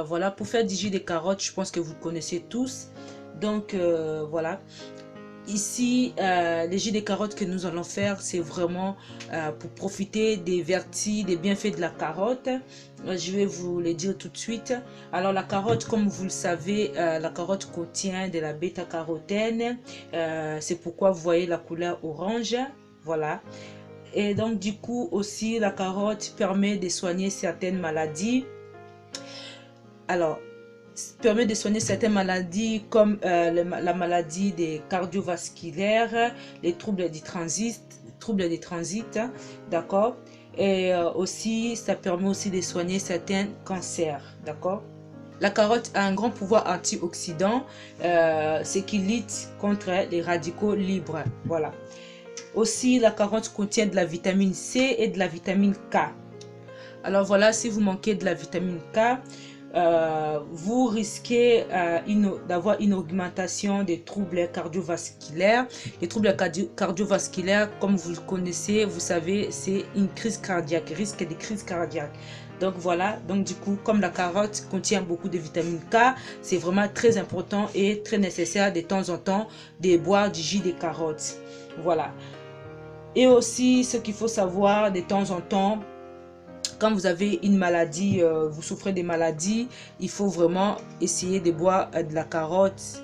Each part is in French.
Voilà, pour faire du jus de carottes, je pense que vous connaissez tous. Donc voilà. Ici, les jus de carottes que nous allons faire, c'est vraiment pour profiter des vertus, des bienfaits de la carotte. Je vais vous le dire tout de suite. Alors la carotte, comme vous le savez, la carotte contient de la bêta-carotène. C'est pourquoi vous voyez la couleur orange. Voilà. Et donc du coup aussi, la carotte permet de soigner certaines maladies. Alors, permet de soigner certaines maladies comme la maladie des cardiovasculaires, les troubles du transit, d'accord. Et aussi, ça permet aussi de soigner certains cancers, d'accord. La carotte a un grand pouvoir antioxydant, ce qui lutte contre les radicaux libres, voilà. Aussi, la carotte contient de la vitamine C et de la vitamine K. Alors voilà, si vous manquez de la vitamine K, vous risquez d'avoir une augmentation des troubles cardiovasculaires. Les troubles cardiovasculaires, comme vous le connaissez, vous savez, c'est une crise cardiaque, risque de crise cardiaque. Donc voilà, donc du coup, comme la carotte contient beaucoup de vitamine K, c'est vraiment très important et très nécessaire de temps en temps de boire du jus de carotte. Voilà. Et aussi, ce qu'il faut savoir de temps en temps, quand vous avez une maladie, vous souffrez des maladies, il faut vraiment essayer de boire de la carotte.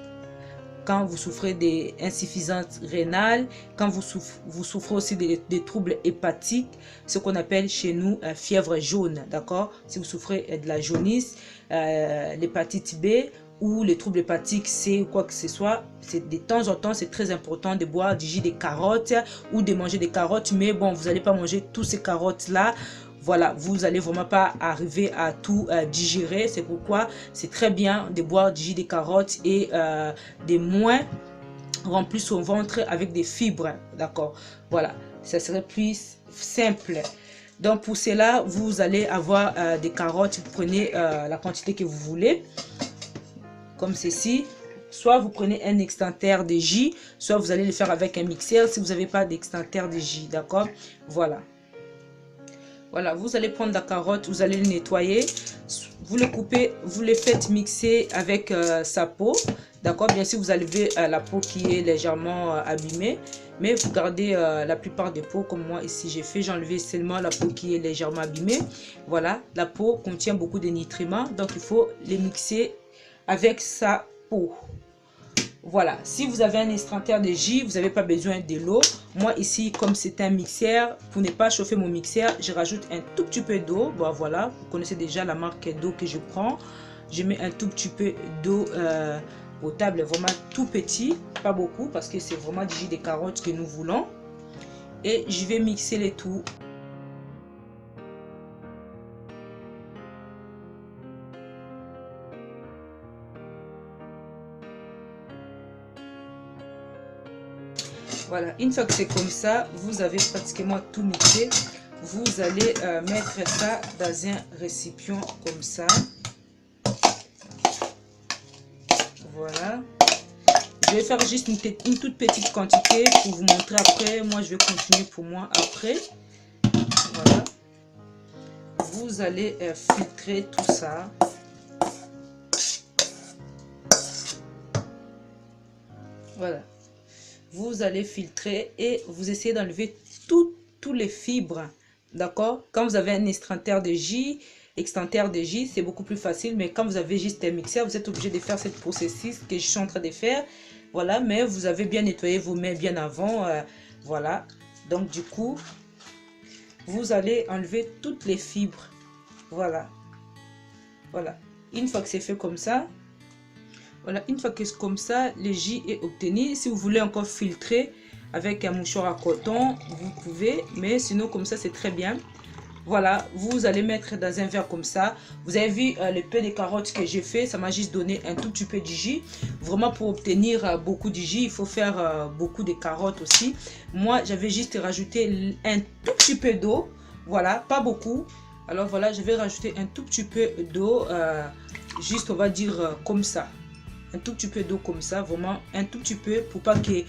Quand vous souffrez d'insuffisance rénale, quand vous souffrez aussi des troubles hépatiques, ce qu'on appelle chez nous fièvre jaune, d'accord? Si vous souffrez de la jaunisse, l'hépatite B ou les troubles hépatiques C ou quoi que ce soit, de temps en temps, c'est très important de boire du jus de carottes ou de manger des carottes, mais bon, vous n'allez pas manger tous ces carottes-là. Voilà, vous n'allez vraiment pas arriver à tout digérer. C'est pourquoi c'est très bien de boire du jus de carottes et de moins remplir son ventre avec des fibres. D'accord, voilà, ça serait plus simple. Donc pour cela, vous allez avoir des carottes. Vous prenez la quantité que vous voulez, comme ceci. Soit vous prenez un extincteur de jus, soit vous allez le faire avec un mixeur si vous n'avez pas d'extincteur de jus. D'accord, voilà. Voilà, vous allez prendre la carotte, vous allez le nettoyer, vous le coupez, vous le faites mixer avec sa peau. D'accord, bien sûr, vous enlevez la peau qui est légèrement abîmée, mais vous gardez la plupart des peaux comme moi ici j'ai fait. J'ai enlevé seulement la peau qui est légèrement abîmée. Voilà, la peau contient beaucoup de nutriments, donc il faut les mixer avec sa peau. Voilà, si vous avez un extincteur de jus, vous n'avez pas besoin de l'eau. Moi ici, comme c'est un mixeur, pour ne pas chauffer mon mixeur, je rajoute un tout petit peu d'eau. Bon, voilà, vous connaissez déjà la marque d'eau que je prends. Je mets un tout petit peu d'eau potable, vraiment tout petit, pas beaucoup, parce que c'est vraiment du jus de carottes que nous voulons. Et je vais mixer le tout. Voilà, une fois que c'est comme ça, vous avez pratiquement tout mixé. Vous allez mettre ça dans un récipient comme ça. Voilà. Je vais faire juste une toute petite quantité pour vous montrer après. Moi, je vais continuer pour moi après. Voilà. Vous allez filtrer tout ça. Voilà. Vous allez filtrer et vous essayez d'enlever tous les fibres. D'accord? Quand vous avez un extincteur de jus, c'est beaucoup plus facile. Mais quand vous avez juste un mixeur, vous êtes obligé de faire cette processus que je suis en train de faire. Voilà, mais vous avez bien nettoyé vos mains bien avant. Voilà. Donc du coup, vous allez enlever toutes les fibres. Voilà. Voilà. Une fois que c'est fait comme ça, voilà, une fois que c'est comme ça, le jus est obtenu. Si vous voulez encore filtrer avec un mouchoir à coton, vous pouvez, mais sinon comme ça c'est très bien. Voilà, vous allez mettre dans un verre comme ça. Vous avez vu le peu de carottes que j'ai fait, ça m'a juste donné un tout petit peu de jus. Vraiment pour obtenir beaucoup de jus, il faut faire beaucoup de carottes aussi. Moi, j'avais juste rajouté un tout petit peu d'eau. Voilà, pas beaucoup. Alors voilà, je vais rajouter un tout petit peu d'eau, juste on va dire comme ça. Un tout petit peu d'eau comme ça, vraiment un tout petit peu pour pas que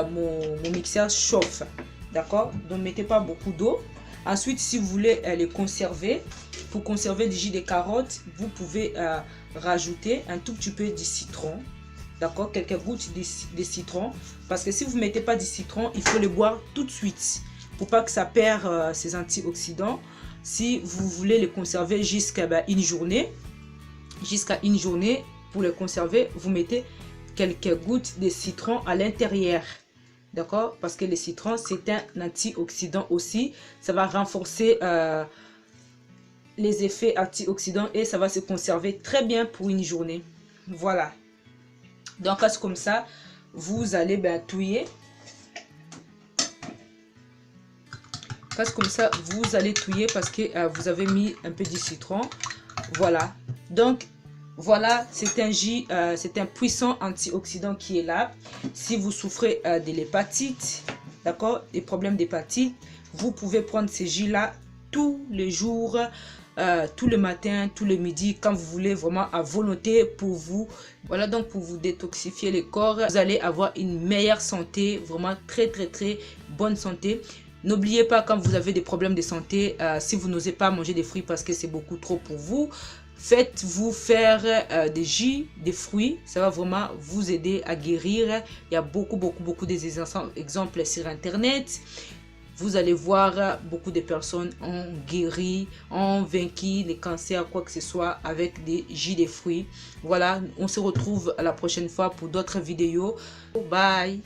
mon mixeur chauffe. D'accord? Donc mettez pas beaucoup d'eau. Ensuite, si vous voulez les conserver, pour conserver du jus de carotte, vous pouvez rajouter un tout petit peu de citron. D'accord, quelques gouttes de citron. Parce que si vous ne mettez pas de citron, il faut le boire tout de suite. Pour pas que ça perde ses antioxydants. Si vous voulez les conserver jusqu'à une journée, pour les conserver, vous mettez quelques gouttes de citron à l'intérieur. D'accord? Parce que le citron, c'est un antioxydant aussi. Ça va renforcer les effets antioxydants et ça va se conserver très bien pour une journée. Voilà. Donc, c'est comme ça, vous allez touiller. Comme ça, vous allez touiller parce que vous avez mis un peu de citron. Voilà. Donc, voilà, c'est un jus, c'est un puissant antioxydant qui est là. Si vous souffrez de l'hépatite, d'accord, des problèmes d'hépatite, vous pouvez prendre ces jus-là tous les jours, tout le matin, tout le midi, quand vous voulez, vraiment à volonté pour vous. Voilà, donc pour vous détoxifier le corps, vous allez avoir une meilleure santé, vraiment très bonne santé. N'oubliez pas, quand vous avez des problèmes de santé, si vous n'osez pas manger des fruits parce que c'est beaucoup trop pour vous, faites-vous faire des jus, des fruits. Ça va vraiment vous aider à guérir. Il y a beaucoup d'exemples sur Internet. Vous allez voir, beaucoup de personnes ont guéri, ont vaincu les cancers, quoi que ce soit, avec des jus de fruits. Voilà, on se retrouve à la prochaine fois pour d'autres vidéos. Bye!